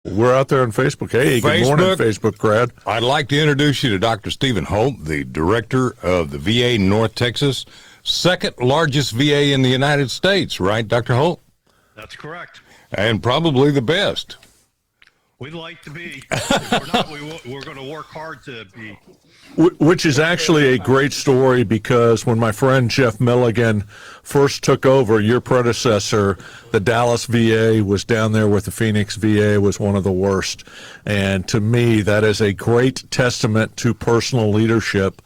We're out there on Facebook. Hey, good morning, Facebook crowd. I'd like to introduce you to Dr. Stephen Holt, the director of the VA North Texas, second largest VA in the United States, right, Dr. Holt? That's correct. And probably the best. We'd like to be. If we're not, we're going to work hard to be. Which is actually a great story, because when my friend Jeff Milligan first took over, your predecessor, the Dallas VA was down there with the Phoenix VA, was one of the worst. And to me, that is a great testament to personal leadership,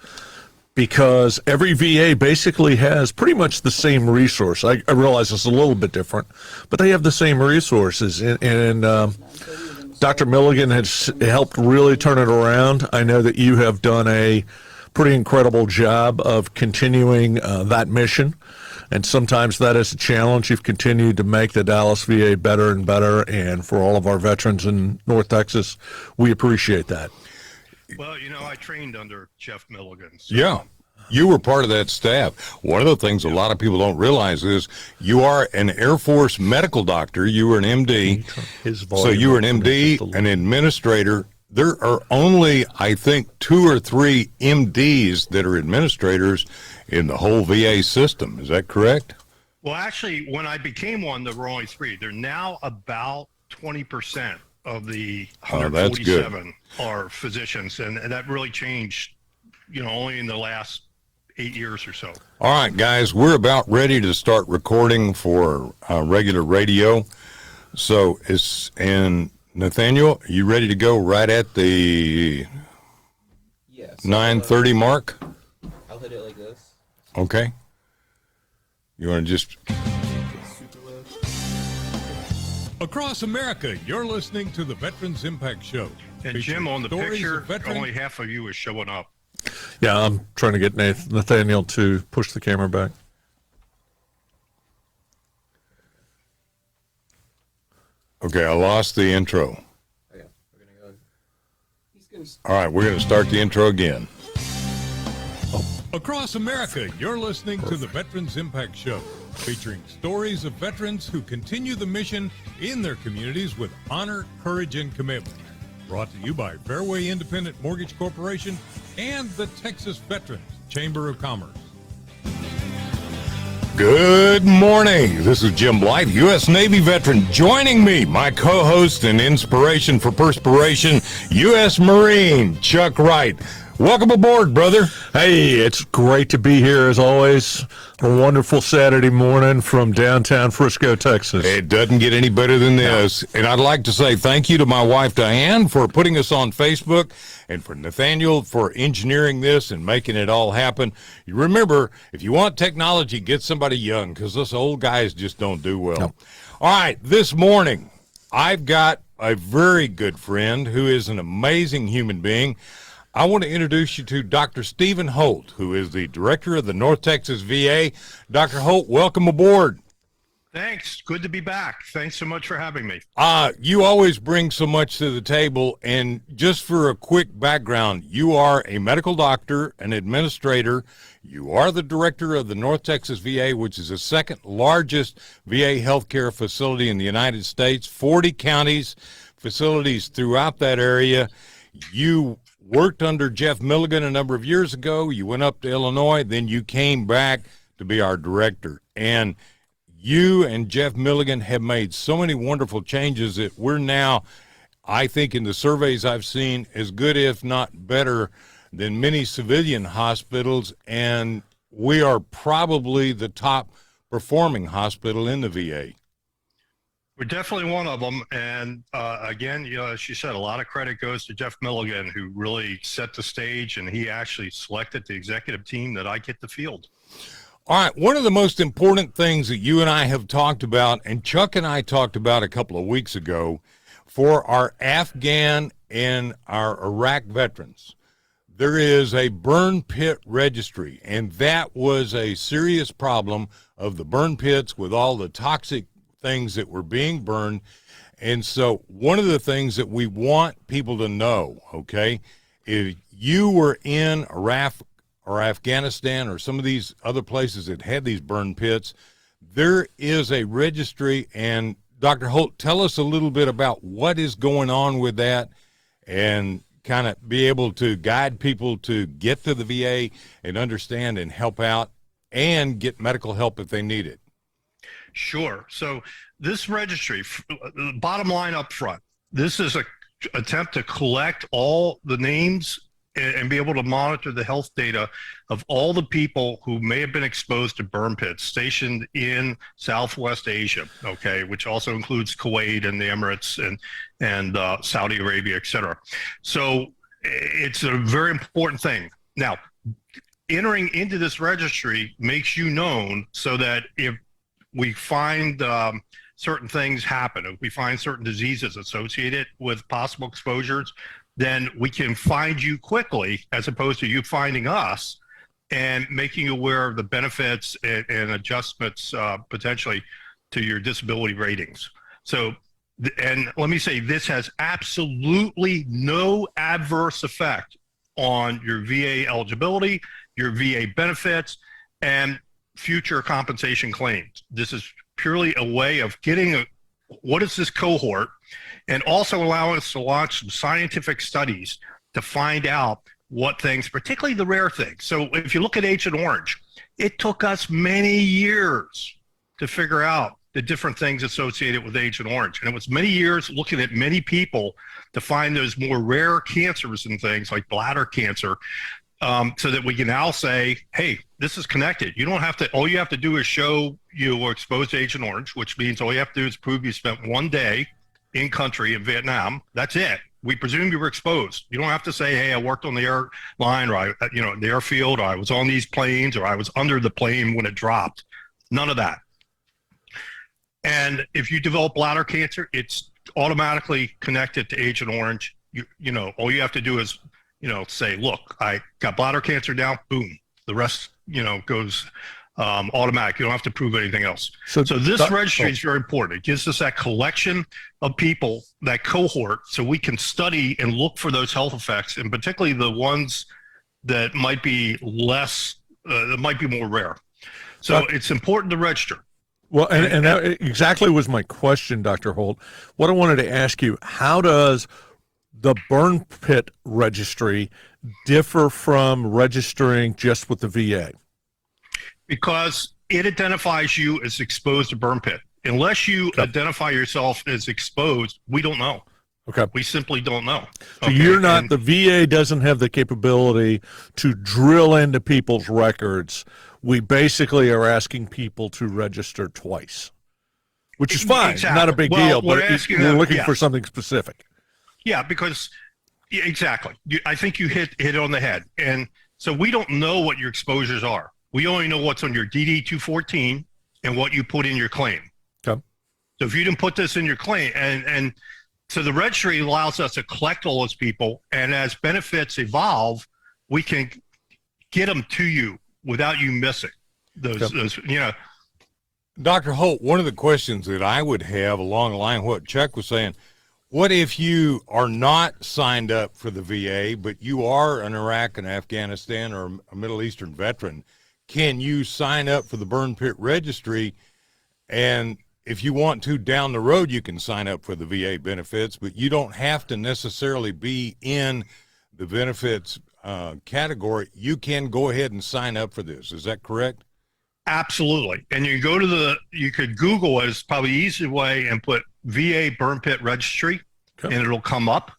because every VA basically has pretty much the same resource. I realize it's a little bit different, but they have the same resources. And Dr. Milligan has helped really turn it around. I know that you have done a pretty incredible job of continuing that mission, and sometimes that is a challenge. You've continued to make the Dallas VA better and better, and for all of our veterans in North Texas, we appreciate that. Well, I trained under Jeff Milligan. So. Yeah. You were part of that staff. One of the things a lot of people don't realize is you are an Air Force medical doctor. You were an MD. So you were an MD, an administrator. There are only, I think, 2 or 3 MDs that are administrators in the whole VA system. Is that correct? Well, actually, when I became one, there were only 3. They're now about 20% of the 147 are physicians, and that really changed, only in the last 8 years or so. All right, guys, we're about ready to start recording for regular radio. So and Nathaniel, are you ready to go right at the 9:30 mark? I'll hit it like this. Okay. You want to just... Across America, you're listening to the Veterans Impact Show. And Jim, on the picture, only half of you is showing up. Yeah, I'm trying to get Nathaniel to push the camera back. Okay, I lost the intro. Okay, we're gonna go. All right, we're going to start the intro again. Across America, you're listening to the Veterans Impact Show, featuring stories of veterans who continue the mission in their communities with honor, courage, and commitment. Brought to you by Fairway Independent Mortgage Corporation and the Texas Veterans Chamber of Commerce. Good morning. This is Jim Blythe, U.S. Navy veteran. Joining me, my co-host and inspiration for perspiration, U.S. Marine Chuck Wright. Welcome aboard, brother. Hey, it's great to be here as always. A wonderful Saturday morning from downtown Frisco, Texas. It doesn't get any better than this. And I'd like to say thank you to my wife, Diane, for putting us on Facebook, and for Nathaniel for engineering this and making it all happen. You remember, if you want technology, get somebody young, because us old guys just don't do well. No. All right, this morning, I've got a very good friend who is an amazing human being. I want to introduce you to Dr. Stephen Holt, who is the director of the North Texas VA. Dr. Holt, welcome aboard. Thanks. Good to be back. Thanks so much for having me. You always bring so much to the table, and just for a quick background, you are a medical doctor, an administrator. You are the director of the North Texas VA, which is the second largest VA healthcare facility in the United States, 40 counties, facilities throughout that area. You worked under Jeff Milligan a number of years ago. You went up to Illinois, then you came back to be our director. And you and Jeff Milligan have made so many wonderful changes that we're now, I think in the surveys I've seen, as good, if not better, than many civilian hospitals. And we are probably the top performing hospital in the VA. We're definitely one of them. And again, as you said, a lot of credit goes to Jeff Milligan, who really set the stage, and he actually selected the executive team that I get to field. All right, one of the most important things that you and I have talked about, and Chuck and I talked about a couple of weeks ago, for our Afghan and our Iraq veterans, there is a burn pit registry, and that was a serious problem of the burn pits with all the toxic things that were being burned. And so one of the things that we want people to know, okay, if you were in Iraq or Afghanistan or some of these other places that had these burn pits, there is a registry, and Dr. Holt, tell us a little bit about what is going on with that and kind of be able to guide people to get to the VA and understand and help out and get medical help if they need it. Sure. So this registry, bottom line up front, this is a attempt to collect all the names and be able to monitor the health data of all the people who may have been exposed to burn pits stationed in Southwest Asia, okay, which also includes Kuwait and the Emirates and Saudi Arabia, et cetera. So it's a very important thing. Now, entering into this registry makes you known so that if we find certain things happen, if we find certain diseases associated with possible exposures, then we can find you quickly as opposed to you finding us and making you aware of the benefits and adjustments potentially to your disability ratings. So, and let me say, this has absolutely no adverse effect on your VA eligibility, your VA benefits, and future compensation claims. This is purely a way of getting what is this cohort, and also allow us to launch some scientific studies to find out what things, particularly the rare things. So if you look at Agent Orange, it took us many years to figure out the different things associated with Agent Orange. And it was many years looking at many people to find those more rare cancers and things like bladder cancer, so that we can now say, hey, this is connected. You don't have to, all you have to do is show you were exposed to Agent Orange, which means all you have to do is prove you spent 1 day in country in Vietnam. That's it. We presume you were exposed. You don't have to say, hey, I worked on the airline, or I, the airfield, or I was on these planes, or I was under the plane when it dropped. None of that. And if you develop bladder cancer, it's automatically connected to Agent Orange. All you have to do is, say, look, I got bladder cancer now, boom. The rest, goes automatic. You don't have to prove anything else. So this registry is very important. It gives us that collection of people, that cohort, so we can study and look for those health effects, and particularly the ones that might be less, that might be more rare. So it's important to register. Well, and that exactly was my question, Dr. Holt. What I wanted to ask you, how does the burn pit registry differ from registering just with the VA? Because it identifies you as exposed to burn pit. Unless you identify yourself as exposed, we don't know. Okay. We simply don't know. So you're not, the VA doesn't have the capability to drill into people's records. We basically are asking people to register twice, which is fine. Exactly. Not a big deal, but we're looking for yes. something specific. Yeah, because exactly. I think you hit it on the head. And so we don't know what your exposures are. We only know what's on your DD-214 and what you put in your claim. Okay. So if you didn't put this in your claim, and so the registry allows us to collect all those people, and as benefits evolve, we can get them to you without you missing those. Dr. Holt, one of the questions that I would have along the line of what Chuck was saying, what if you are not signed up for the VA, but you are an Iraq and Afghanistan or a Middle Eastern veteran? Can you sign up for the burn pit registry? And if you want to down the road, you can sign up for the VA benefits, but you don't have to necessarily be in the benefits category. You can go ahead and sign up for this. Is that correct? Absolutely. And you go to you could Google it. It's probably the easy way, and put VA burn pit registry, and it'll come up,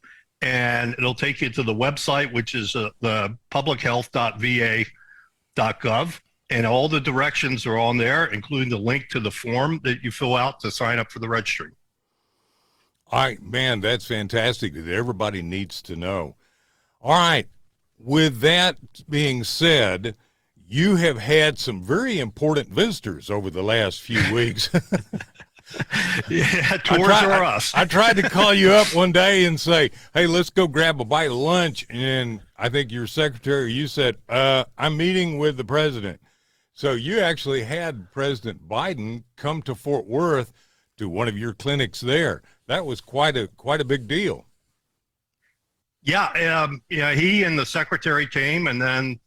and it'll take you to the website, which is the publichealth.va.gov. And all the directions are on there, including the link to the form that you fill out to sign up for the registry. All right, man, that's fantastic that everybody needs to know. All right. With that being said, you have had some very important visitors over the last few weeks. Yeah, tours are us. I tried to call you up one day and say, hey, let's go grab a bite of lunch. And I think your secretary, you said, I'm meeting with the president. So you actually had President Biden come to Fort Worth to one of your clinics there. That was quite a big deal. Yeah, he and the secretary came, and then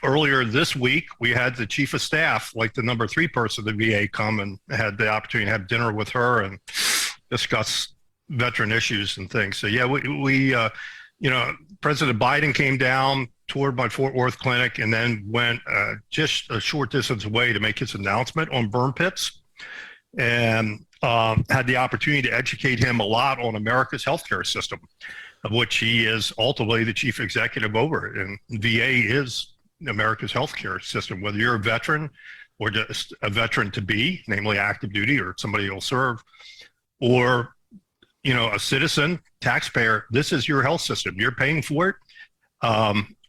earlier this week, we had the chief of staff, like the number 3 person of the VA, come and had the opportunity to have dinner with her and discuss veteran issues and things. So yeah, we President Biden came down, toured my Fort Worth clinic, and then went just a short distance away to make his announcement on burn pits, and had the opportunity to educate him a lot on America's healthcare system, of which he is ultimately the chief executive over it. And VA is America's healthcare system, whether you're a veteran or just a veteran to be, namely active duty, or somebody who'll serve, or a citizen, taxpayer. This is your health system. You're paying for it.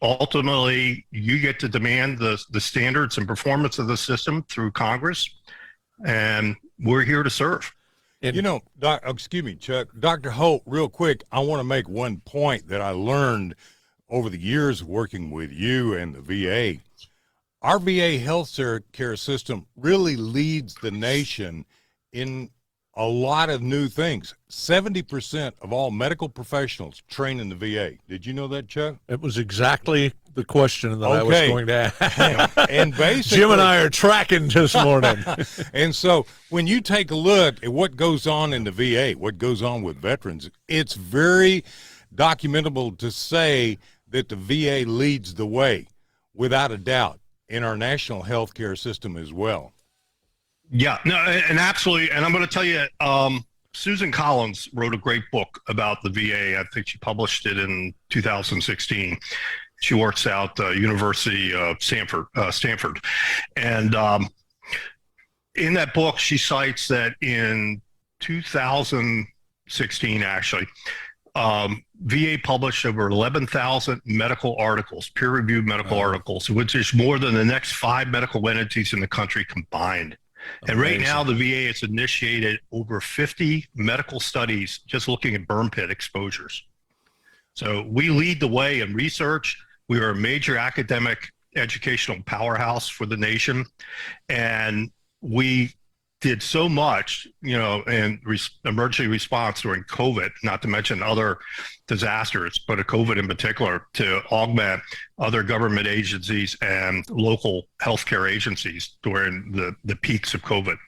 Ultimately, you get to demand the standards and performance of the system through Congress, and we're here to serve. Excuse me, Chuck. Dr. Holt, real quick, I want to make one point that I learned over the years working with you and the VA. Our VA health care system really leads the nation in a lot of new things. 70% of all medical professionals train in the VA. Did you know that, Chuck? It was exactly the question that I was going to ask. And basically, Jim and I are tracking this morning. And so when you take a look at what goes on in the VA, what goes on with veterans, it's very documentable to say that the VA leads the way, without a doubt, in our national health care system as well. Yeah, no, and absolutely. And I'm going to tell you, Susan Collins wrote a great book about the VA. I think she published it in 2016. She works out University of Stanford. And in that book, she cites that in 2016, actually, VA published over 11,000 medical articles, peer-reviewed medical articles, which is more than the next 5 medical entities in the country combined. And right now, the VA has initiated over 50 medical studies just looking at burn pit exposures. So we lead the way in research. We are a major academic educational powerhouse for the nation. And we did so much, in emergency response during COVID, not to mention other disasters, but COVID in particular, to augment other government agencies and local healthcare agencies during the peaks of COVID.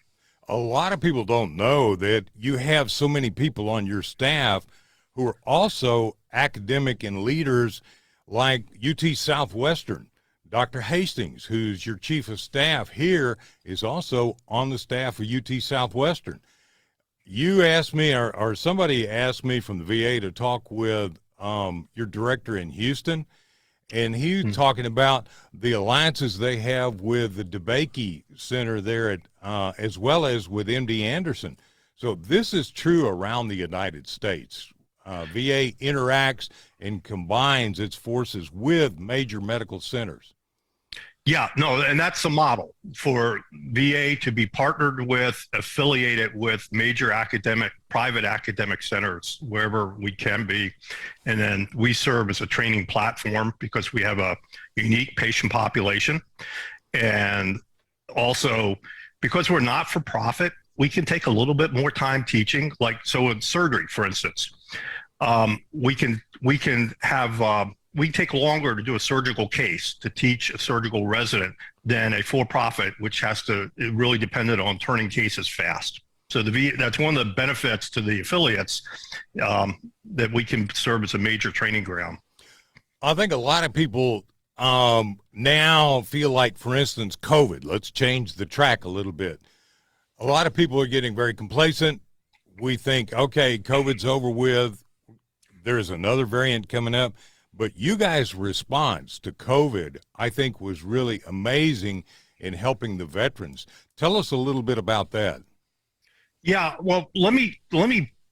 A lot of people don't know that you have so many people on your staff who are also academic and leaders, like UT Southwestern. Dr. Hastings, who's your chief of staff here, is also on the staff of UT Southwestern. You asked me, or somebody asked me from the VA to talk with your director in Houston, and he was talking about the alliances they have with the DeBakey Center there at, as well as with MD Anderson. So this is true around the United States. VA interacts and combines its forces with major medical centers. Yeah, no, and that's the model for VA to be partnered with, affiliated with major private academic centers wherever we can be. And then we serve as a training platform because we have a unique patient population. And also because we're not for profit, we can take a little bit more time teaching. Like, so in surgery, for instance, we can take longer to do a surgical case, to teach a surgical resident, than a for-profit, which has to really dependent on turning cases fast. So that's one of the benefits to the affiliates, that we can serve as a major training ground. I think a lot of people now feel like, for instance, COVID. Let's change the track a little bit. A lot of people are getting very complacent. We think, okay, COVID's over with. There's another variant coming up. But you guys' response to COVID, I think, was really amazing in helping the veterans. Tell us a little bit about that. Yeah, well, let me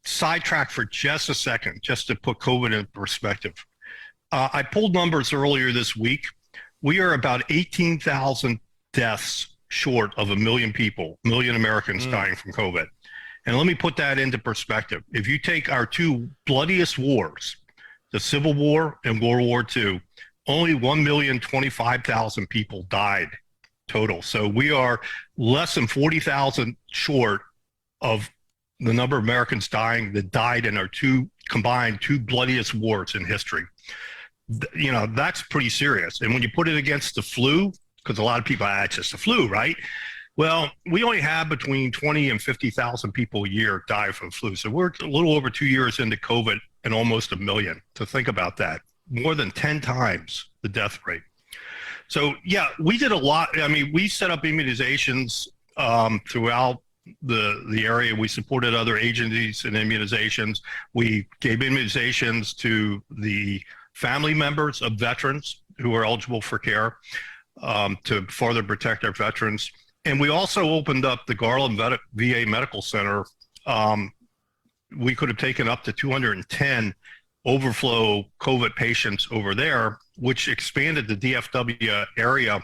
sidetrack for just a second, just to put COVID in perspective. I pulled numbers earlier this week. We are about 18,000 deaths short of 1 million Americans dying from COVID. And let me put that into perspective. If you take our 2 bloodiest wars, the Civil War and World War II, only 1,025,000 people died total. So we are less than 40,000 short of the number of Americans dying that died in our combined two bloodiest wars in history. that's pretty serious. And when you put it against the flu, because a lot of people, it's just the flu, right? Well, we only have between 20 and 50,000 people a year die from flu. So we're a little over 2 years into COVID and almost 1 million. So think about that. More than 10 times the death rate. So, yeah, we did a lot. I mean, we set up immunizations throughout the area. We supported other agencies in immunizations. We gave immunizations to the family members of veterans who are eligible for care to further protect our veterans. And we also opened up the Garland VA Medical Center. We could have taken up to 210 overflow COVID patients over there, which expanded the DFW area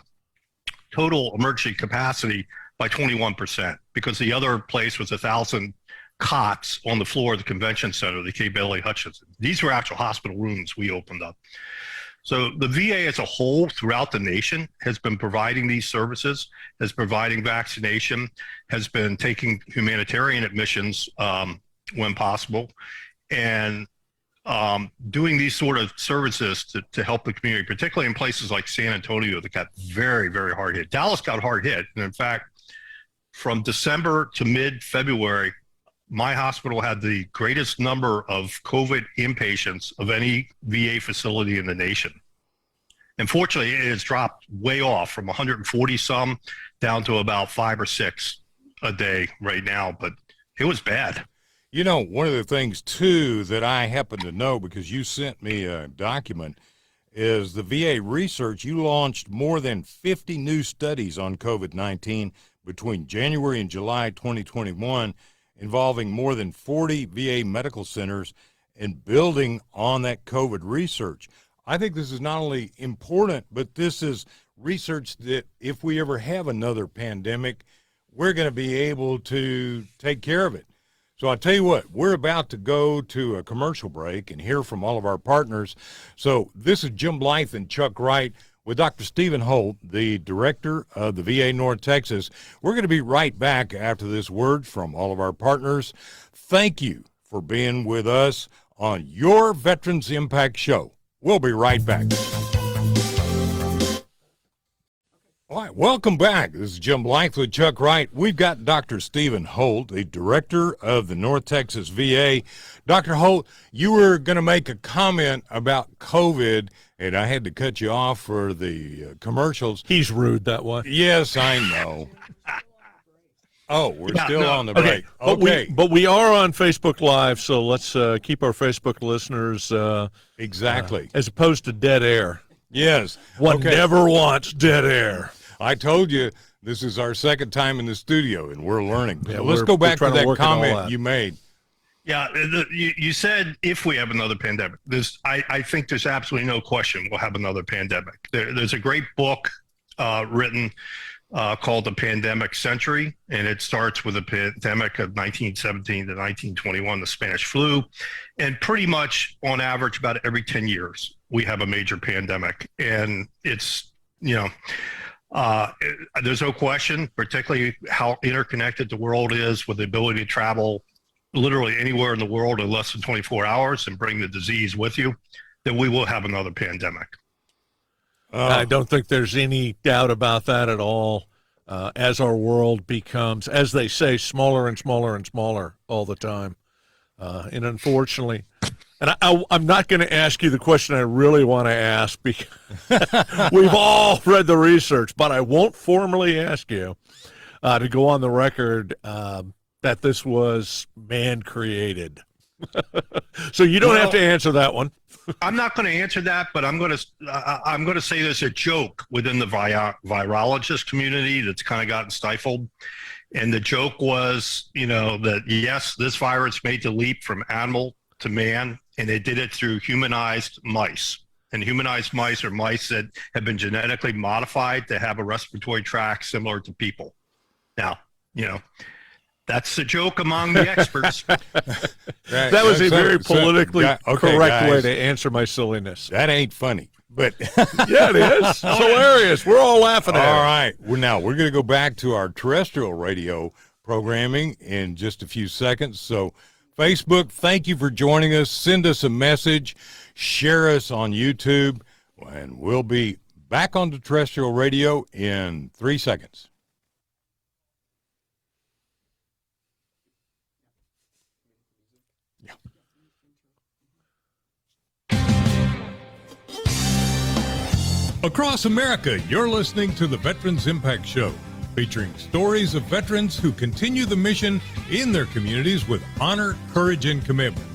total emergency capacity by 21%, because the other place was 1,000 cots on the floor of the convention center, the K. Bailey Hutchinson. These were actual hospital rooms we opened up. So the VA as a whole throughout the nation has been providing these services, has providing vaccination, has been taking humanitarian admissions when possible, and doing these sort of services to help the community, particularly in places like San Antonio that got very, very hard hit. Dallas got hard hit. And in fact, from December to mid-February, my hospital had the greatest number of COVID inpatients of any VA facility in the nation. And fortunately, it has dropped way off from 140 some down to about 5 or 6 a day right now, but it was bad. You know, one of the things, too, that I happen to know because you sent me a document is the VA research. You launched more than 50 new studies on COVID-19 between January and July 2021, involving more than 40 VA medical centers and building on that COVID research. I think this is not only important, but this is research that if we ever have another pandemic, we're going to be able to take care of it. So I'll tell you what, we're about to go to a commercial break and hear from all of our partners. So this is Jim Blythe and Chuck Wright with Dr. Stephen Holt, the director of the VA North Texas. We're going to be right back after this word from all of our partners. Thank you for being with us on your Veterans Impact Show. We'll be right back. All right, welcome back. This is Jim Blythe with Chuck Wright. We've got Dr. Stephen Holt, the director of the North Texas VA. Dr. Holt, you were going to make a comment about COVID, and I had to cut you off for the commercials. He's rude that way. Yes, I know. Oh, we're still on the break. Okay. But we are on Facebook Live, so let's keep our Facebook listeners exactly as opposed to dead air. Yes. One never wants dead air. I told you this is our second time in the studio, and we're learning. Yeah, let's go back to that comment you made. Yeah, you said if we have another pandemic. I think there's absolutely no question we'll have another pandemic. There's a great book written called The Pandemic Century, and it starts with the pandemic of 1917 to 1921, the Spanish flu. And pretty much on average, about every 10 years, we have a major pandemic. And it's, there's no question, particularly how interconnected the world is with the ability to travel literally anywhere in the world in less than 24 hours and bring the disease with you, that we will have another pandemic. I don't think there's any doubt about that at all. As our world becomes, as they say, smaller and smaller and smaller all the time. And unfortunately, and I'm not going to ask you the question I really want to ask because we've all read the research, but I won't formally ask you to go on the record that this was man-created. So you don't have to answer that one. I'm not going to answer that, but I'm going to say there's a joke within the virologist community that's kind of gotten stifled. And the joke was, that yes, this virus made the leap from animal to man, and it did it through humanized mice. And humanized mice are mice that have been genetically modified to have a respiratory tract similar to people. Now, that's the joke among the experts. That was a very politically correct way to answer my silliness. That ain't funny, but yeah, it is. It's hilarious. We're all laughing at it. All right. Well, we're going to go back to our terrestrial radio programming in just a few seconds. So Facebook, thank you for joining us. Send us a message. Share us on YouTube. And we'll be back on the terrestrial radio in 3 seconds. Across America, you're listening to the Veterans Impact Show, featuring stories of veterans who continue the mission in their communities with honor, courage, and commitment.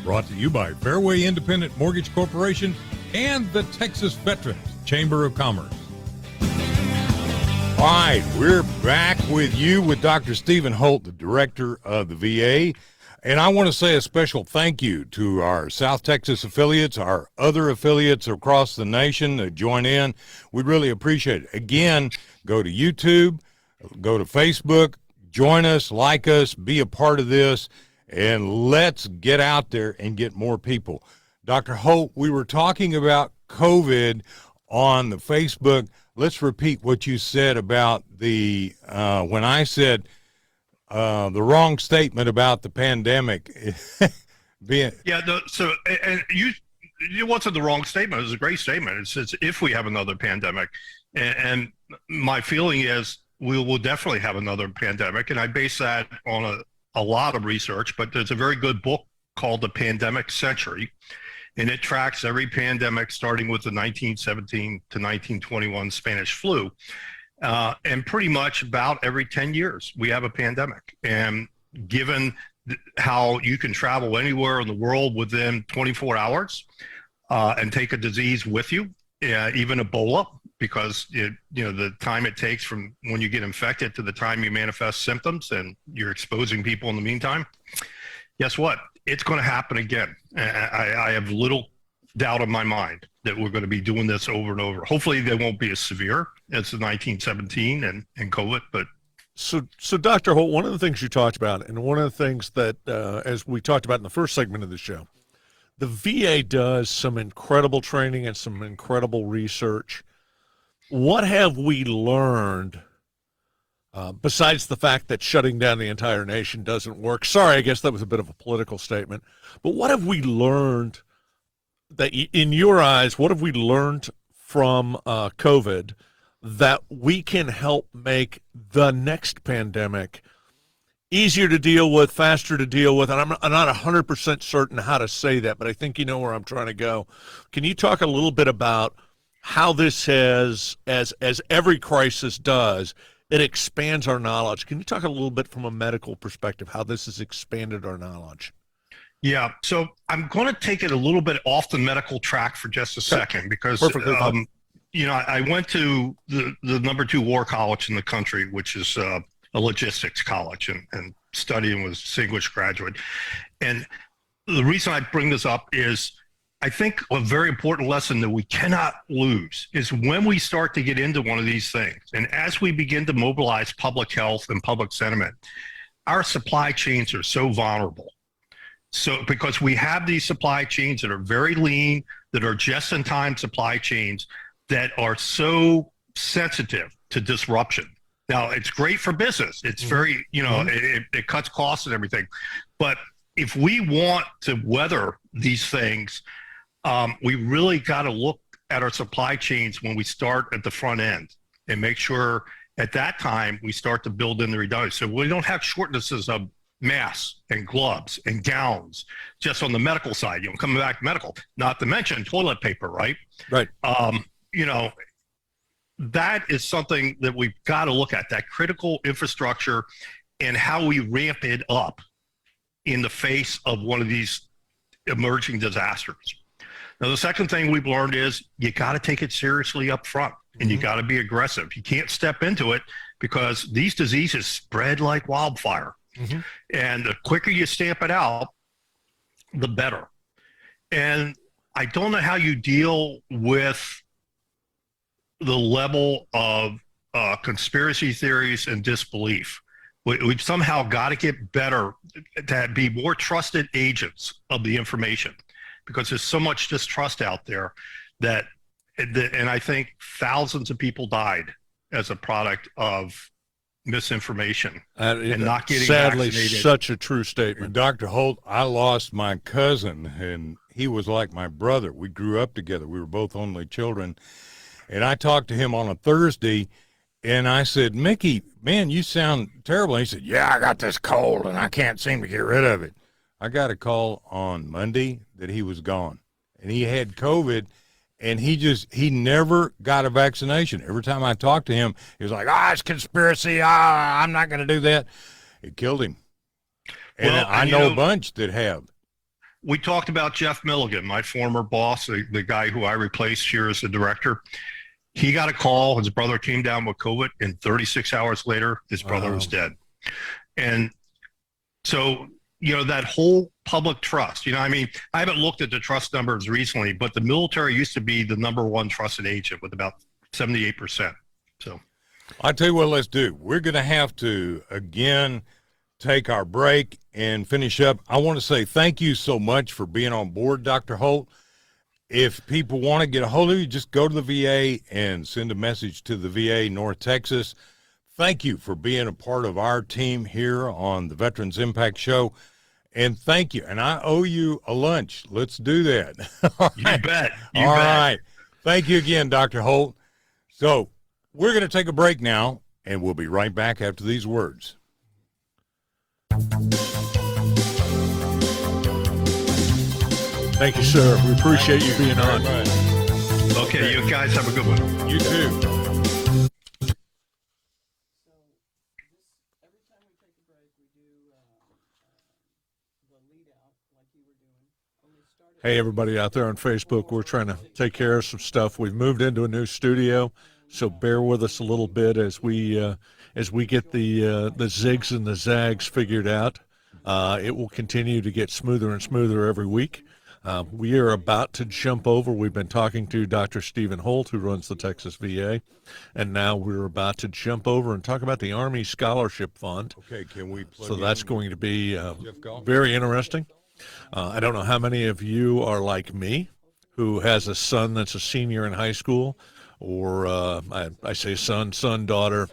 Brought to you by Fairway Independent Mortgage Corporation and the Texas Veterans Chamber of Commerce. All right, we're back with you with Dr. Stephen Holt, the director of the VA. And I want to say a special thank you to our South Texas affiliates, our other affiliates across the nation that join in. We really appreciate it. Again, go to YouTube, go to Facebook, join us, like us, be a part of this, and let's get out there and get more people. Dr. Holt, we were talking about COVID on the Facebook. Let's repeat what you said about the when I said the wrong statement about the pandemic being. Yeah. So, and it wasn't the wrong statement. It was a great statement. It says if we have another pandemic, and my feeling is we will definitely have another pandemic, and I base that on a lot of research. But there's a very good book called The Pandemic Century, and it tracks every pandemic starting with the 1917 to 1921 Spanish flu. And pretty much about every 10 years, we have a pandemic. And given how you can travel anywhere in the world within 24 hours and take a disease with you, even Ebola, because the time it takes from when you get infected to the time you manifest symptoms and you're exposing people in the meantime, guess what? It's going to happen again. I have little doubt in my mind that we're going to be doing this over and over. Hopefully they won't be as severe as the 1917 and COVID, but. So Dr. Holt, one of the things you talked about, and one of the things that, as we talked about in the first segment of the show, the VA does some incredible training and some incredible research. What have we learned, besides the fact that shutting down the entire nation doesn't work? Sorry, I guess that was a bit of a political statement. But what have we learned that, in your eyes, what have we learned from COVID that we can help make the next pandemic easier to deal with, faster to deal with? And I'm not 100% certain how to say that, but I think you know where I'm trying to go. Can you talk a little bit about how this has, as every crisis does, it expands our knowledge? Can you talk a little bit from a medical perspective, how this has expanded our knowledge? Yeah, so I'm going to take it a little bit off the medical track for just a second, because I went to the number 2 war college in the country, which is a logistics college, and studying with distinguished graduate. And the reason I bring this up is I think a very important lesson that we cannot lose is when we start to get into one of these things, and as we begin to mobilize public health and public sentiment, our supply chains are so vulnerable. So because we have these supply chains that are very lean, that are just-in-time supply chains that are so sensitive to disruption. Now, it's great for business. It's very, it cuts costs and everything. But if we want to weather these things, we really got to look at our supply chains when we start at the front end and make sure at that time we start to build in the redundancy. So we don't have shortages of masks and gloves and gowns just on the medical side, coming back to medical, not to mention toilet paper, right? Right. That is something that we've got to look at, that critical infrastructure and how we ramp it up in the face of one of these emerging disasters. Now, the second thing we've learned is you got to take it seriously up front, and you got to be aggressive. You can't step into it because these diseases spread like wildfire. And the quicker you stamp it out, the better. And I don't know how you deal with the level of conspiracy theories and disbelief. We've somehow got to get better to be more trusted agents of the information, because there's so much distrust out there and I think thousands of people died as a product of misinformation and not getting sadly vaccinated. such a true statement. Dr. Holt, I lost my cousin, and he was like my brother. We grew up together. We were both only children. And I talked to him on a Thursday, and I said, Mickey, man, you sound terrible. And he said, yeah, I got this cold, and I can't seem to get rid of it. I got a call on Monday that he was gone, and he had COVID, and he never got a vaccination. Every time I talked to him, he was like, it's conspiracy. I'm not going to do that. It killed him. And Well, I and know a bunch that have. We talked about Jeff Milligan, my former boss, the guy who I replaced here as the director. He got a call. His brother came down with COVID, and 36 hours later, his brother was dead. And so, that whole public trust, I haven't looked at the trust numbers recently, but the military used to be the number one trusted agent with about 78%. So I'll tell you what, let's do. We're going to have to, again, take our break and finish up. I want to say thank you so much for being on board, Dr. Holt. If people want to get a hold of you, just go to the VA and send a message to the VA North Texas. Thank you for being a part of our team here on the Veterans Impact Show. And thank you. And I owe you a lunch. Let's do that. You bet. All right. Thank you again, Dr. Holt. So we're going to take a break now, and we'll be right back after these words. Thank you, sir. We appreciate you being on. Okay, you guys have a good one. You too. Hey, everybody out there on Facebook, we're trying to take care of some stuff. We've moved into a new studio, so bear with us a little bit as we get the zigs and the zags figured out. It will continue to get smoother and smoother every week. We are about to jump over. We've been talking to Dr. Stephen Holt, who runs the Texas VA, and now we're about to jump over and talk about the Army Scholarship Fund. Okay, can we plug So that's going to be Jeff Gault? very interesting. I don't know how many of you are like me, who has a son that's a senior in high school, or I say son, daughter,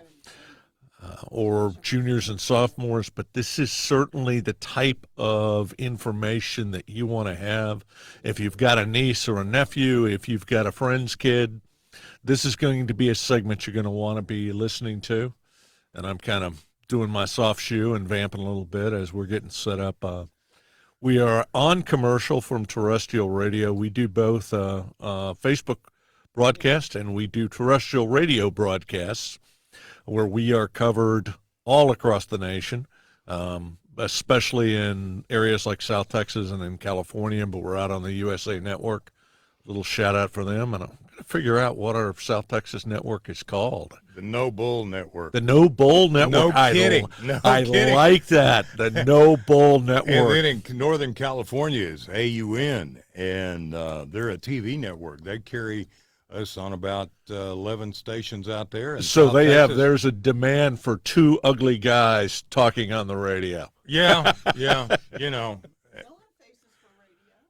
or juniors and sophomores, but this is certainly the type of information that you want to have. If you've got a niece or a nephew, if you've got a friend's kid, this is going to be a segment you're going to want to be listening to. And I'm kind of doing my soft shoe and vamping a little bit as we're getting set up. We are on commercial from terrestrial radio. We do both Facebook broadcast and we do terrestrial radio broadcasts where we are covered all across the nation, especially in areas like South Texas and in California, but we're out on the USA Network. A little shout out for them. And I'm going to figure out what our South Texas network is called. The No Bull Network. The No Bull Network. No kidding. I like that. The No Bull Network. And then in Northern California is AUN, and they're a TV network. They carry us on about 11 stations out there. So there's a demand for two ugly guys talking on the radio. Yeah.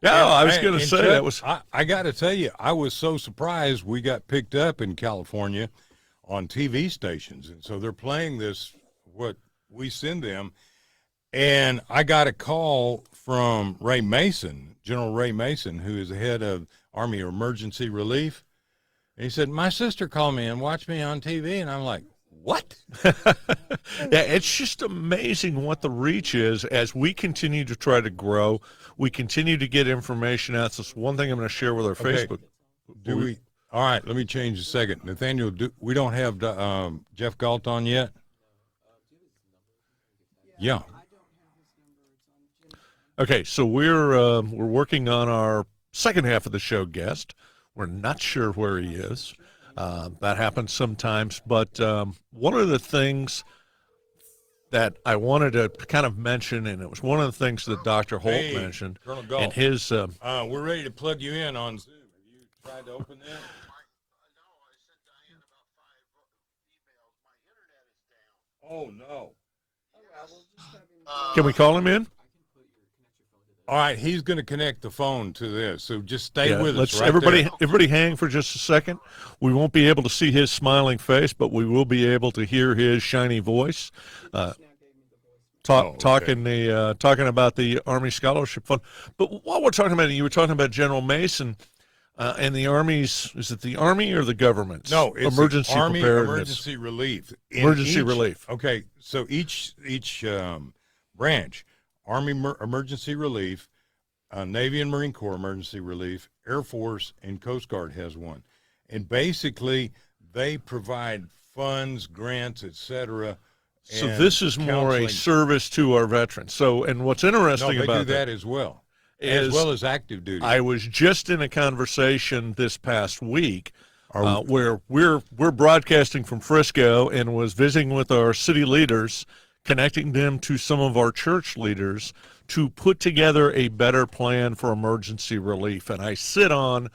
Yeah, I was going to say Chuck, that was. I got to tell you, I was so surprised we got picked up in California on TV stations, and so they're playing this what we send them, and I got a call from Ray Mason, General Ray Mason, who is the head of Army Emergency Relief, and he said, "My sister called me and watched me on TV," and I'm like, "What?" Yeah, it's just amazing what the reach is as we continue to try to grow. We continue to get information out. So it's one thing I'm going to share with our Facebook. All right, let me change a second. Nathaniel, we don't have Jeff Gault on yet? Yeah. Okay, so we're working on our second half of the show guest. We're not sure where he is. That happens sometimes. But one of the things that I wanted to kind of mention, and it was one of the things that Dr. Holt mentioned, Colonel Gault, and his... we're ready to plug you in on Zoom. Have you tried to open that? No, I sent Diane about 5 emails. My internet is down. Oh, no. Can we call him in? All right, he's going to connect the phone to this, so just stay Yeah, with us let's right there. everybody hang for just a second. We won't be able to see his smiling face, but we will be able to hear his shiny voice. Okay. Talking about the Army Scholarship Fund. But while we're talking about it, you were talking about General Mason and the Army's. Is it the Army or the government's? No, it's emergency the Army preparedness. Emergency Relief. Emergency relief. Okay, so each branch, Army Emergency Relief, Navy and Marine Corps Emergency Relief, Air Force, and Coast Guard has one. And basically, they provide funds, grants, etc. So this is more a service to our veterans. So, and what's interesting they about do that as well as active duty. I was just in a conversation this past week where we're broadcasting from Frisco and was visiting with our city leaders, connecting them to some of our church leaders to put together a better plan for emergency relief. And I sit on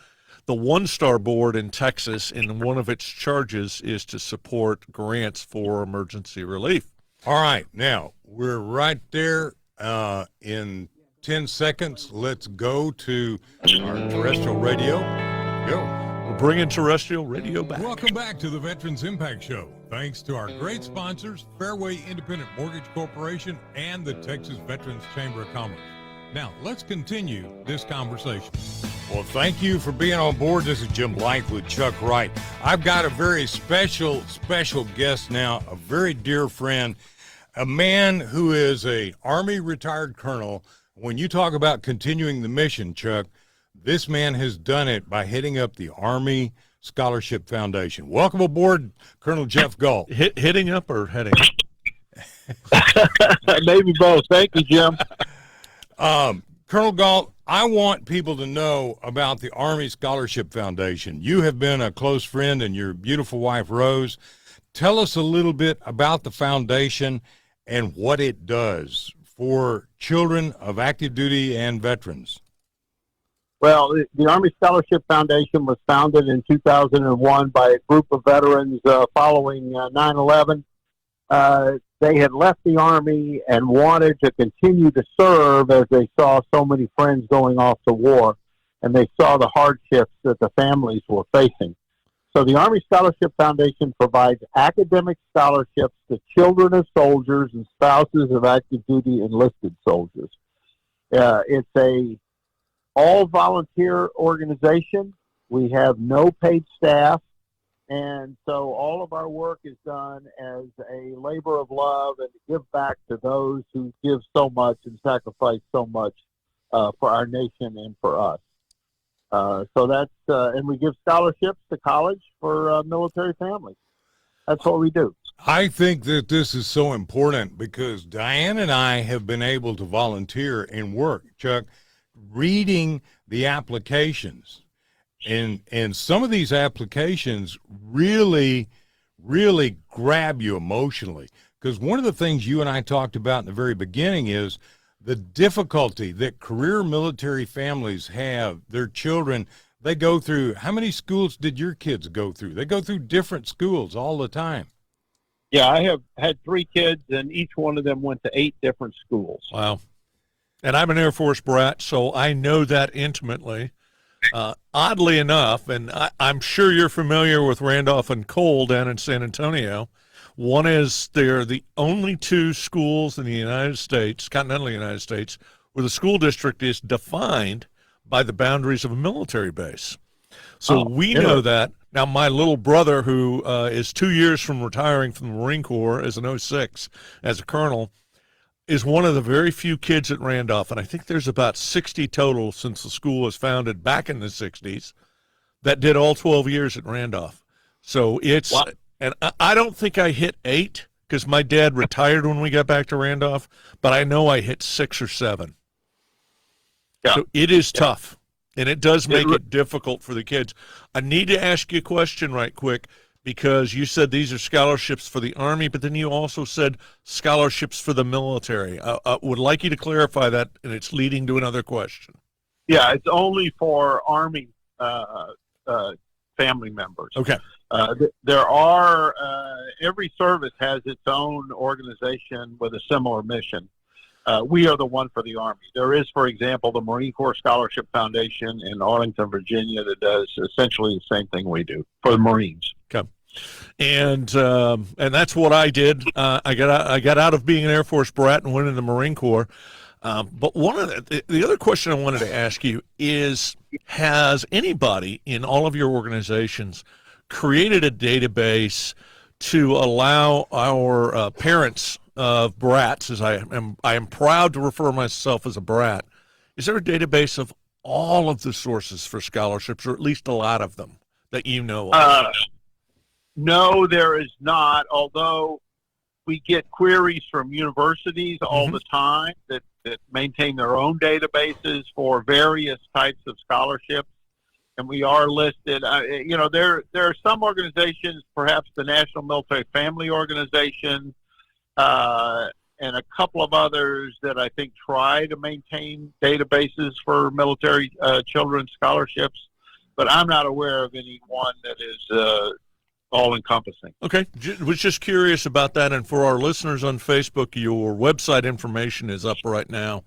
the One Star board in Texas, and one of its charges is to support grants for emergency relief. All right, now we're right there in 10 seconds. Let's go to our terrestrial radio. Go. We're bringing terrestrial radio back. Welcome back to the Veterans Impact Show. Thanks to our great sponsors, Fairway Independent Mortgage Corporation and the Texas Veterans Chamber of Commerce. Now, let's continue this conversation. Well, thank you for being on board. This is Jim Blank with Chuck Wright. I've got a very special guest now, a very dear friend, a man who is a Army retired colonel. When you talk about continuing the mission, Chuck, this man has done it by heading up the Army Scholarship Foundation. Welcome aboard, Colonel Jeff Gault. Hitting up or heading up? Maybe both. Thank you, Jim. Colonel Gault, I want people to know about the Army Scholarship Foundation. You have been a close friend and your beautiful wife, Rose. Tell us a little bit about the foundation and what it does for children of active duty and veterans. Well, the Army Scholarship Foundation was founded in 2001 by a group of veterans following 9/11. They had left the Army and wanted to continue to serve as they saw so many friends going off to war, and they saw the hardships that the families were facing. So the Army Scholarship Foundation provides academic scholarships to children of soldiers and spouses of active duty enlisted soldiers. It's a all-volunteer organization. We have no paid staff. And so all of our work is done as a labor of love and to give back to those who give so much and sacrifice so much for our nation and for us. So that's, and we give scholarships to college for military families. That's what we do. I think that this is so important because Diane and I have been able to volunteer and work, Chuck, reading the applications. And some of these applications really grab you emotionally. Because one of the things you and I talked about in the very beginning is the difficulty that career military families have. Their children, they go through, how many schools did your kids go through? They go through different schools all the time. Yeah, I have had 3 kids, and each one of them went to 8 different schools. Wow. And I'm an Air Force brat, so I know that intimately. Oddly enough, and I'm sure you're familiar with Randolph and Cole down in San Antonio. One is they're the only 2 schools in the United States, continental United States, where the school district is defined by the boundaries of a military base. So we know that. Now, my little brother, who is 2 years from retiring from the Marine Corps as an 06, as a colonel, is one of the very few kids at Randolph, and I think there's about 60 total since the school was founded back in the 60s, that did all 12 years at Randolph. So it's, wow. And I don't think I hit 8 because my dad retired when we got back to Randolph, but I know I hit 6 or 7. Yeah. So it is tough, and it does make it difficult for the kids. I need to ask you a question right quick, because you said these are scholarships for the Army, but then you also said scholarships for the military. I would like you to clarify that, and it's leading to another question. Yeah, it's only for Army family members. Okay. There are, every service has its own organization with a similar mission. we are the one for the Army. There is, for example, the Marine Corps Scholarship Foundation in Arlington, Virginia, that does essentially the same thing we do for the Marines. Okay. And that's what I did. I got out of being an Air Force brat and went into the Marine Corps. But one of the other question I wanted to ask you is, has anybody in all of your organizations created a database to allow our parents of brats, as I am proud to refer myself as a brat, is there a database of all of the sources for scholarships, or at least a lot of them that you know of? No, there is not, although we get queries from universities all the time that maintain their own databases for various types of scholarships, and we are listed. There are some organizations, perhaps the National Military Family Organization, and a couple of others that I think try to maintain databases for military children's scholarships, but I'm not aware of any one that is all-encompassing. Okay, was just curious about that. And for our listeners on Facebook, your website information is up right now,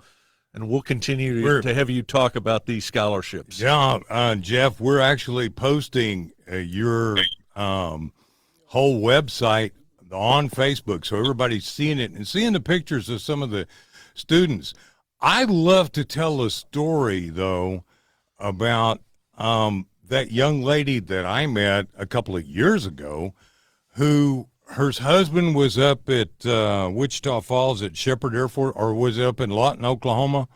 and we'll continue to have you talk about these scholarships. Yeah, Jeff, we're actually posting your whole website on Facebook, so everybody's seeing it and seeing the pictures of some of the students. I love to tell a story, though, about that young lady that I met a couple of years ago, who her husband was up at Wichita Falls at Shepherd Air Force, or was it up in Lawton, Oklahoma?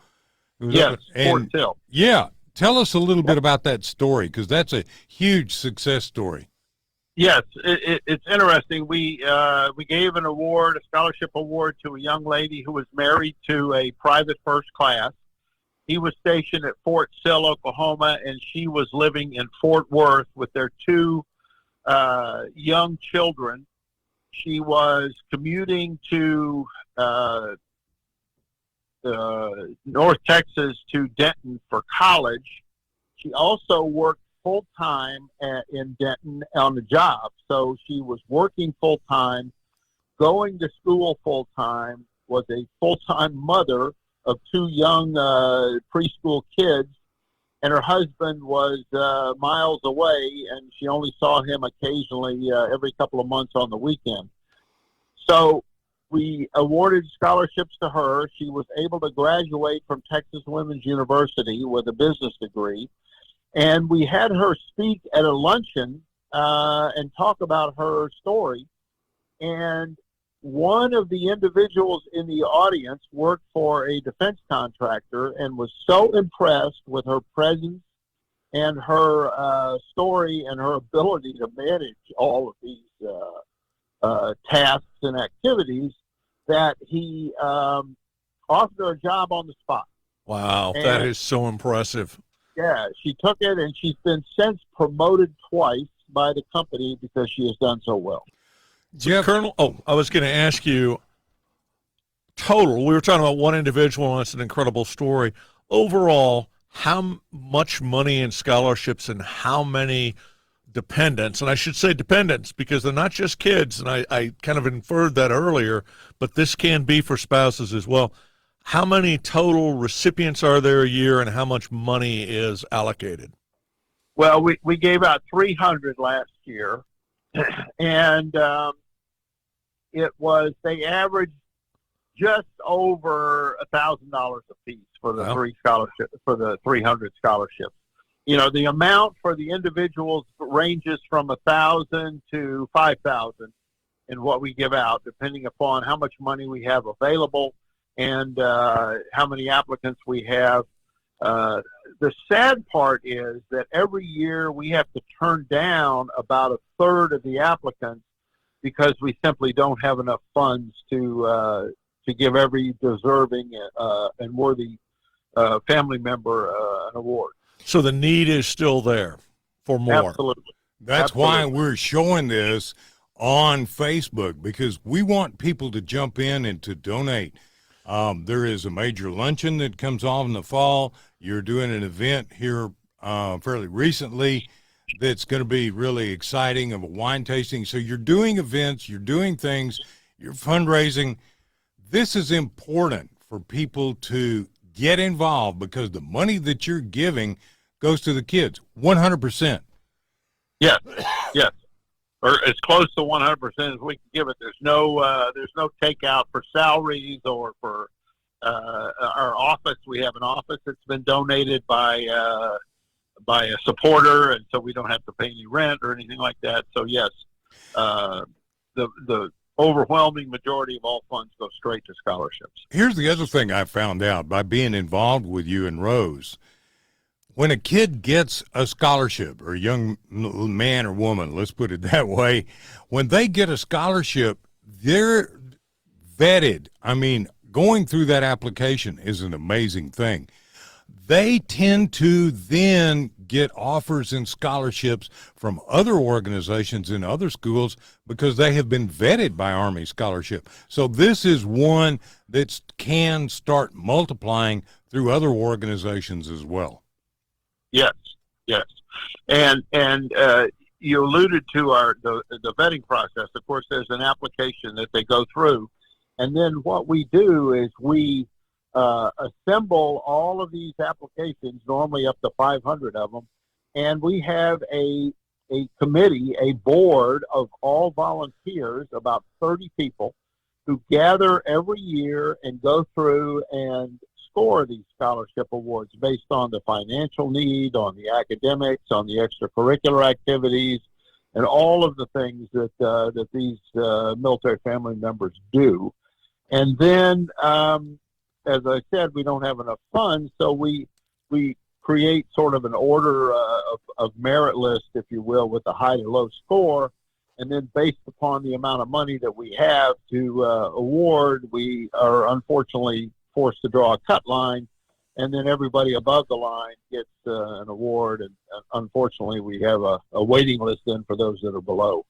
Yes, Fort Sill. Yeah, tell us a little bit about that story, because that's a huge success story. Yes, it's interesting. We gave a scholarship award, to a young lady who was married to a private first class. He was stationed at Fort Sill, Oklahoma, and she was living in Fort Worth with their two young children. She was commuting to North Texas to Denton for college. She also worked full-time in Denton on the job. So she was working full-time, going to school full-time, was a full-time mother of two young preschool kids, and her husband was miles away, and she only saw him occasionally every couple of months on the weekend. So we awarded scholarships to her. She was able to graduate from Texas Women's University with a business degree, and we had her speak at a luncheon and talk about her story. And one of the individuals in the audience worked for a defense contractor and was so impressed with her presence and her story and her ability to manage all of these tasks and activities that he offered her a job on the spot. Wow, that is so impressive. Yeah, she took it, and she's been since promoted twice by the company because she has done so well. Jeff, Colonel, I was going to ask you, total, we were talking about one individual, and it's an incredible story. Overall, how much money in scholarships and how many dependents, and I should say dependents because they're not just kids, and I kind of inferred that earlier, but this can be for spouses as well. How many total recipients are there a year, and how much money is allocated? Well, we gave out 300 last year, and they averaged just over $1,000 a piece for the three scholarships, for the 300 scholarships. You know, the amount for the individuals ranges from $1,000 to $5,000 in what we give out, depending upon how much money we have available and how many applicants we have. The sad part is that every year we have to turn down about a third of the applicants because we simply don't have enough funds to give every deserving and worthy family member an award. So the need is still there for more. Absolutely. That's why we're showing this on Facebook, because we want people to jump in and to donate. There is a major luncheon that comes on in the fall. You're doing an event here fairly recently that's going to be really exciting, of a wine tasting. So you're doing events, you're doing things, you're fundraising. This is important for people to get involved, because the money that you're giving goes to the kids 100%. Yes, yes, or as close to 100% as we can give it. There's no takeout for salaries or for our office. We have an office that's been donated by a supporter, and so we don't have to pay any rent or anything like that. So yes, the overwhelming majority of all funds go straight to scholarships. Here's the other thing I found out by being involved with you and Rose. When a kid gets a scholarship, or a young man or woman, let's put it that way, when they get a scholarship, they're vetted. I mean, going through that application is an amazing thing. They tend to then get offers and scholarships from other organizations in other schools because they have been vetted by Army Scholarship. So this is one that can start multiplying through other organizations as well. Yes, yes, and you alluded to the vetting process. Of course, there's an application that they go through, and then what we do is we assemble all of these applications, normally up to 500 of them, and we have a committee, a board of all volunteers, about 30 people, who gather every year and go through and score these scholarship awards based on the financial need, on the academics, on the extracurricular activities, and all of the things that these military family members do. And then, as I said, we don't have enough funds, so we create sort of an order of merit list, if you will, with a high to low score. And then based upon the amount of money that we have to award, we are unfortunately forced to draw a cut line, and then everybody above the line gets an award. And unfortunately, we have a waiting list then for those that are below.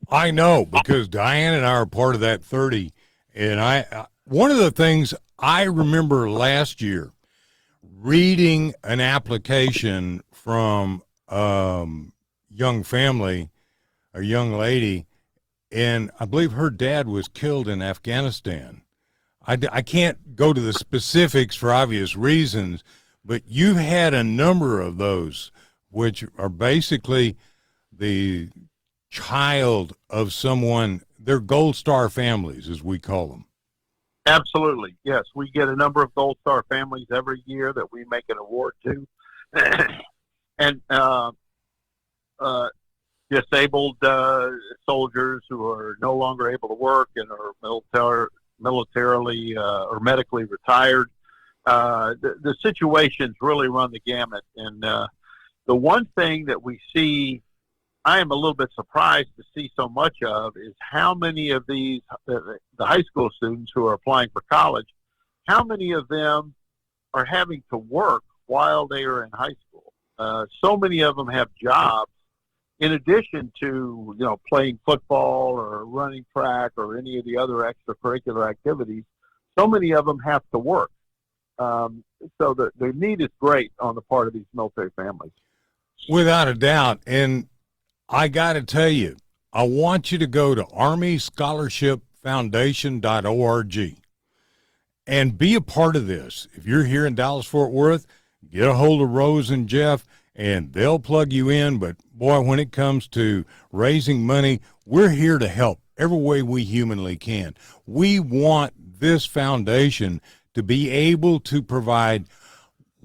I know, because Diane and I are part of that 30. And one of the things I remember last year, reading an application from young family, a young lady, and I believe her dad was killed in Afghanistan. I can't go to the specifics for obvious reasons, but you had a number of those, which are basically the child of someone. They're Gold Star families, as we call them. Absolutely, yes. We get a number of Gold Star families every year that we make an award to. And disabled soldiers who are no longer able to work and are militarily or medically retired. The situations really run the gamut. And the one thing that we see, I am a little bit surprised to see so much of, is how many of these, the high school students who are applying for college, how many of them are having to work while they are in high school. So many of them have jobs in addition to, playing football or running track or any of the other extracurricular activities. So many of them have to work. So the need is great on the part of these military families. Without a doubt. And I got to tell you, I want you to go to armyScholarshipFoundation.org and be a part of this. If you're here in Dallas-Fort Worth, get a hold of Rose and Jeff, and they'll plug you in. But, boy, when it comes to raising money, we're here to help every way we humanly can. We want this foundation to be able to provide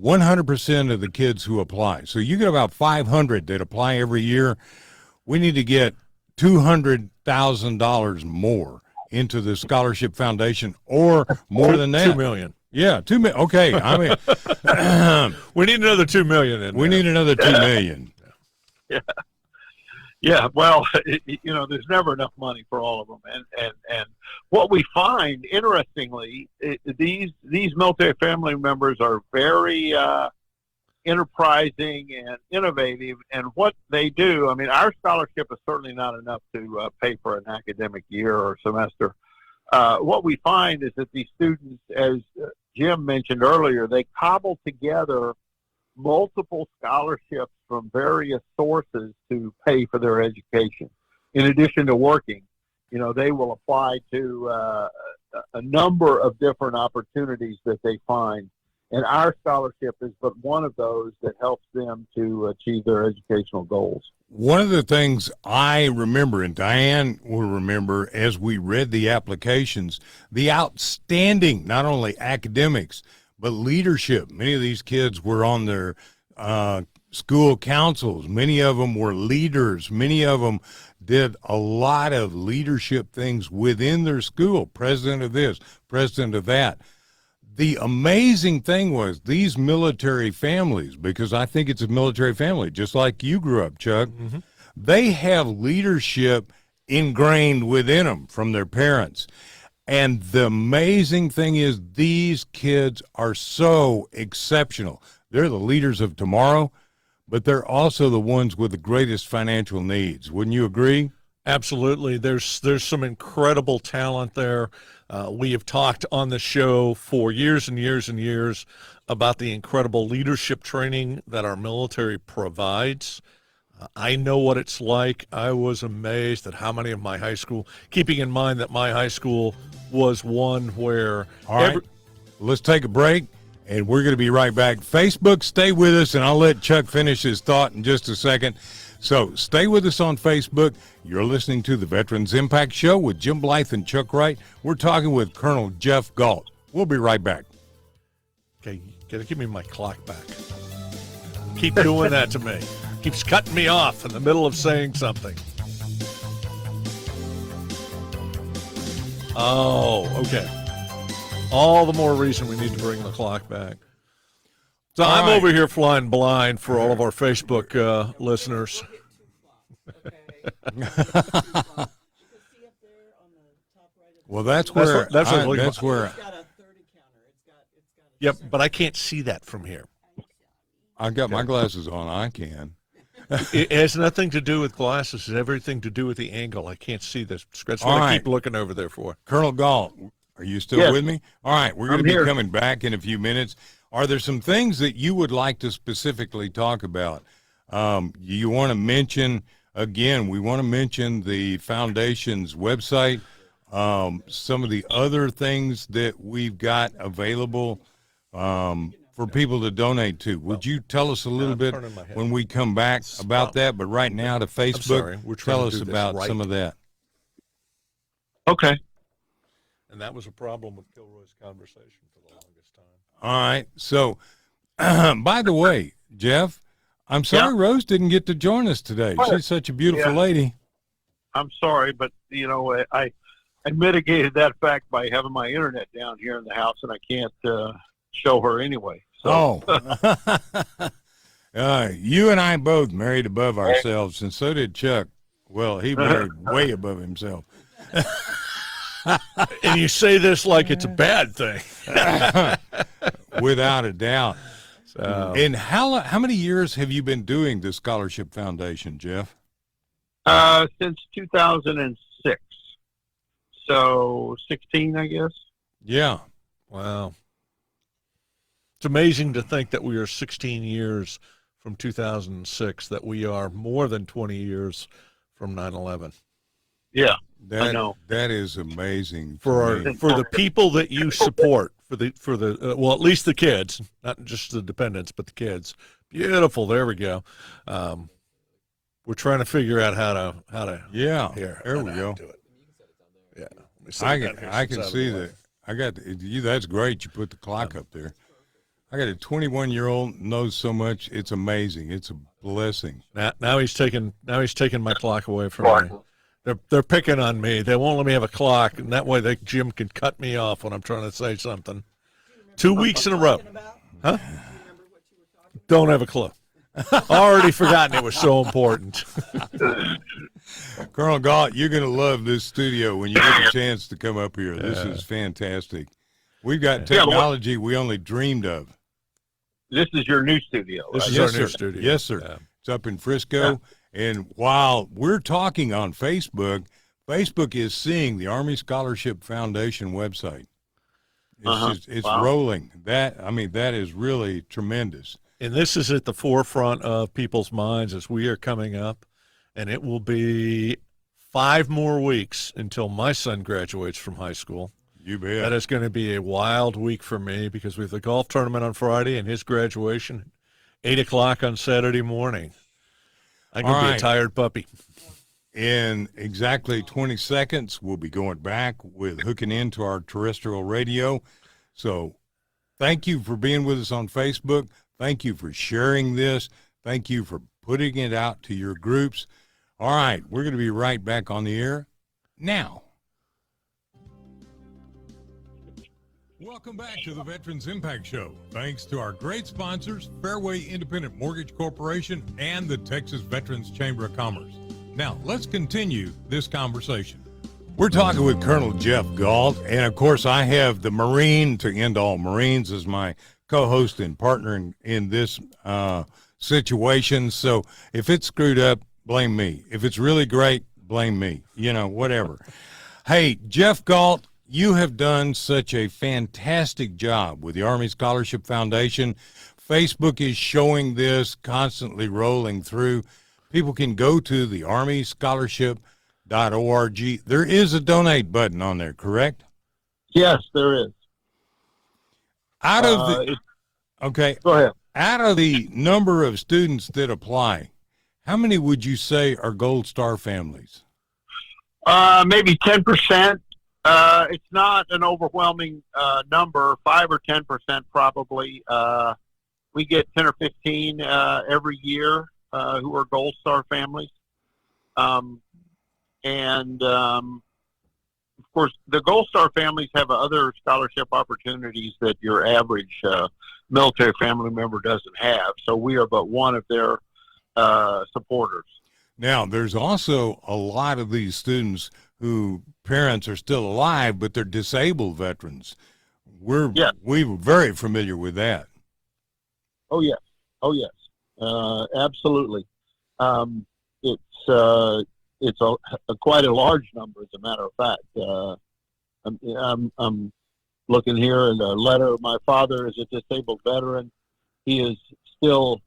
100% of the kids who apply. So you get about 500 that apply every year. We need to get $200,000 more into the Scholarship Foundation, or more than that. $2 million. Yeah, $2 million. Okay, I mean, we need another $2 million. We need another $2 million. Yeah. Well, there's never enough money for all of them, and what we find, interestingly, these military family members are very enterprising and innovative, and what they do. I mean, our scholarship is certainly not enough to pay for an academic year or semester. What we find is that these students, as Jim mentioned earlier, they cobble together multiple scholarships from various sources to pay for their education. In addition to working, they will apply to a number of different opportunities that they find. And our scholarship is but one of those that helps them to achieve their educational goals. One of the things I remember, and Diane will remember as we read the applications, the outstanding, not only academics, but leadership. Many of these kids were on their school councils. Many of them were leaders. Many of them did a lot of leadership things within their school, president of this, president of that. The amazing thing was these military families, because I think it's a military family, just like you grew up, Chuck, they have leadership ingrained within them from their parents. And the amazing thing is these kids are so exceptional. They're the leaders of tomorrow, but they're also the ones with the greatest financial needs. Wouldn't you agree? Absolutely. There's some incredible talent there. We have talked on the show for years and years and years about the incredible leadership training that our military provides. I know what it's like. I was amazed at how many of my high school, keeping in mind that my high school was one where... All right, let's take a break, and we're going to be right back. Facebook, stay with us, and I'll let Chuck finish his thought in just a second. So stay with us on Facebook. You're listening to the Veterans Impact Show with Jim Blythe and Chuck Wright. We're talking with Colonel Jeff Gault. We'll be right back. Okay, you gotta give me my clock back. Keep doing that to me. Keeps cutting me off in the middle of saying something. Oh, okay. All the more reason we need to bring the clock back. So All I'm right. over here flying blind for all of our Facebook listeners. Well, that's where that's what- that's where It's got a 30 counter. It's got Yep, but I can't see that from here. I got my glasses on. I can. It has nothing to do with glasses. It's everything to do with the angle. I can't see this. That's what All I right. keep looking over there for. Colonel Gault, are you still Yes. with me? All right, we're going to I'm be here. coming back in a few minutes. Are there some things that you would like to specifically talk about? You want to mention, again, we want to mention the foundation's website, some of the other things that we've got available for people to donate to. Would you tell us a little bit turning my head. when we come back about that? But right now to sorry, Facebook, we're trying tell to us do this about right. some of that. Okay. And that was a problem with Kilroy's conversation for the longest time. All right. So, by the way, Jeff, I'm sorry Rose didn't get to join us today. She's such a beautiful lady. I'm sorry, but I mitigated that fact by having my internet down here in the house, and I can't show her anyway. So. You and I both married above ourselves, and so did Chuck. Well, he married way above himself. And you say this like it's a bad thing. Without a doubt. So, And how many years have you been doing the Scholarship Foundation, Jeff? Since 2006. So 16, I guess. Yeah. wow. It's amazing to think that we are 16 years from 2006, that we are more than 20 years from 9/11. Yeah. That, I know. That is amazing. For to me. the people that you support, for the well, at least the kids, not just the dependents, but the kids. Beautiful. There we go. We're trying to figure out how to. Yeah. Here, There we go. do it. Yeah. Let me set that here I since can was see away. that. I got you. That's great. You put the clock up there. I got a 21-year-old knows so much. It's amazing. It's a blessing. Now he's taking my clock away from me. They're picking on me. They won't let me have a clock, and that way Jim can cut me off when I'm trying to say something. 2 weeks in a row. Huh? Don't have a clue. Already forgotten it was so important. Colonel Gault, you're going to love this studio when you get a chance to come up here. This is fantastic. We've got technology we only dreamed of. This is your new studio, right? This is Yes, our new sir. studio. Yes, sir. Yeah. It's up in Frisco. And while we're talking on Facebook, Facebook is seeing the Army Scholarship Foundation website. It's Wow. rolling. That is really tremendous. And this is at the forefront of people's minds as we are coming up. And it will be 5 more weeks until my son graduates from high school. You bet. That is going to be a wild week for me because we have the golf tournament on Friday and his graduation, 8 o'clock on Saturday morning. I'm going to be a tired puppy. In exactly 20 seconds, we'll be going back with hooking into our terrestrial radio. So thank you for being with us on Facebook. Thank you for sharing this. Thank you for putting it out to your groups. All right, we're going to be right back on the air now. Welcome back to the Veterans Impact Show. Thanks to our great sponsors, Fairway Independent Mortgage Corporation and the Texas Veterans Chamber of Commerce. Now, let's continue this conversation. We're talking with Colonel Jeff Gault, and of course, I have the Marine to end all Marines as my co-host and partner in this situation. So if it's screwed up, blame me. If it's really great, blame me. You know, whatever. Hey, Jeff Gault, you have done such a fantastic job with the Army Scholarship Foundation. Facebook is showing this constantly rolling through. People can go to the armyscholarship.org. There is a donate button on there, correct? Yes, there is. Out of the okay, Go ahead. out of the number of students that apply, how many would you say are Gold Star families? Maybe 10%. It's not an overwhelming number, 5 or 10% probably. We get 10 or 15 every year who are Gold Star families. Of course, the Gold Star families have other scholarship opportunities that your average military family member doesn't have. So we are but one of their supporters. Now, there's also a lot of these students who parents are still alive, but they're disabled veterans. We're very familiar with that. Oh yes, absolutely. It's quite a large number, as a matter of fact. I'm looking here at a letter. My father is a disabled veteran. He is still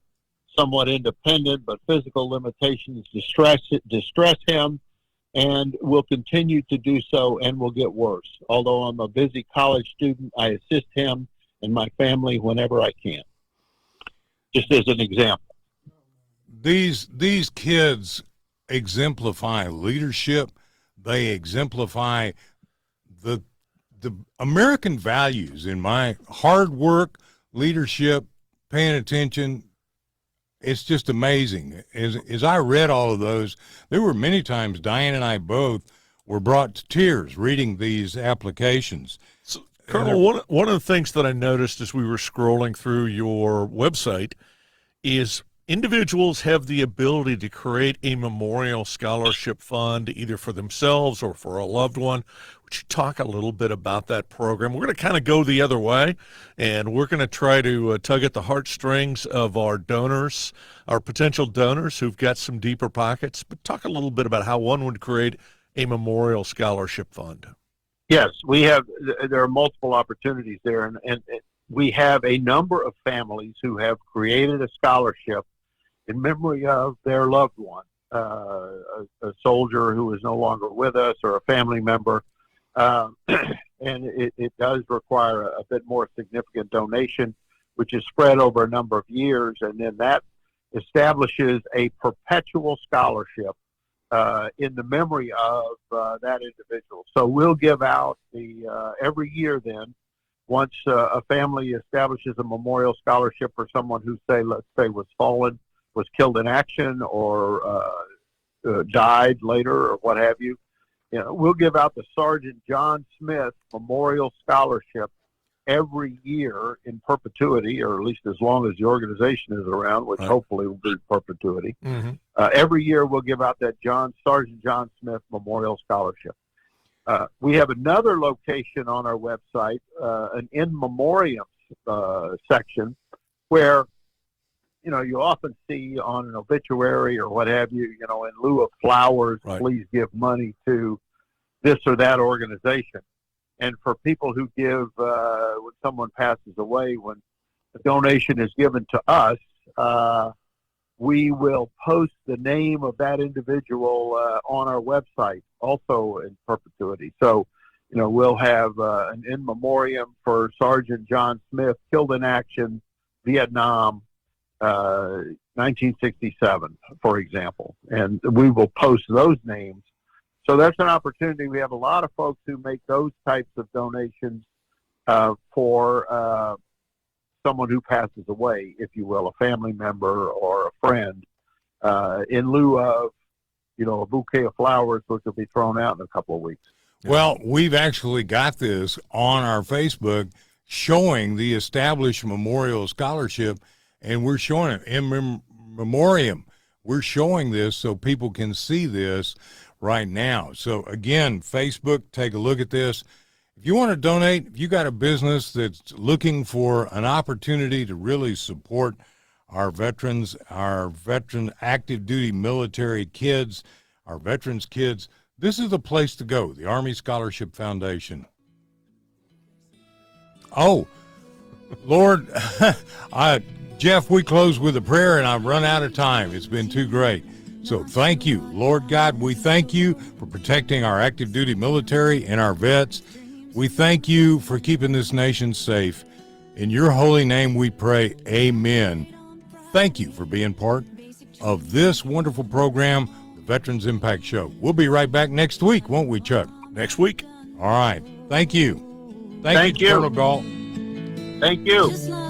somewhat independent, but physical limitations distress him, and will continue to do so and will get worse. Although I'm a busy college student, I assist him and my family whenever I can. Just as an example. These kids exemplify leadership. They exemplify the American values in my hard work, leadership, paying attention. It's just amazing. As I read all of those, there were many times Diane and I both were brought to tears reading these applications. So, Colonel, one of the things that I noticed as we were scrolling through your website is individuals have the ability to create a memorial scholarship fund either for themselves or for a loved one. Would you talk a little bit about that program? We're going to kind of go the other way, and we're going to try to tug at the heartstrings of our donors, our potential donors who've got some deeper pockets. But talk a little bit about how one would create a memorial scholarship fund. Yes, there are multiple opportunities there, and we have a number of families who have created a scholarship in memory of their loved one, a soldier who is no longer with us or a family member. And it does require a bit more significant donation, which is spread over a number of years. And then that establishes a perpetual scholarship in the memory of that individual. So we'll give out every year then, once a family establishes a memorial scholarship for someone who, let's say, was killed in action or died later or what have you, we'll give out the Sergeant John Smith Memorial Scholarship every year in perpetuity, or at least as long as the organization is around, which hopefully will be perpetuity. Mm-hmm. Every year we'll give out that Sergeant John Smith Memorial Scholarship. We have another location on our website, an in memoriam section, where you often see on an obituary or what have you, in lieu of flowers, please give money to this or that organization. And for people who give when someone passes away, when a donation is given to us, we will post the name of that individual on our website, also in perpetuity. So we'll have an in memoriam for Sergeant John Smith, killed in action, Vietnam, 1967, for example. And we will post those names. So that's an opportunity. We have a lot of folks who make those types of donations for someone who passes away, if you will, a family member or a friend, in lieu of, a bouquet of flowers, which will be thrown out in a couple of weeks. Well, we've actually got this on our Facebook showing the established Memorial Scholarship, and we're showing it in memoriam. We're showing this so people can see this right now. So, again, Facebook, take a look at this. If you want to donate, if you got a business that's looking for an opportunity to really support our veterans, our veteran active duty military kids, our veterans kids, this is the place to go, the Army Scholarship Foundation. Oh, Lord, Jeff, we close with a prayer, and I've run out of time. It's been too great. So thank you, Lord God. We thank you for protecting our active duty military and our vets. We thank you for keeping this nation safe. In your holy name we pray, amen. Thank you for being part of this wonderful program, the Veterans Impact Show. We'll be right back next week, won't we, Chuck? Next week. All right. Thank you. Thank you, Colonel Gault. Thank you. Just like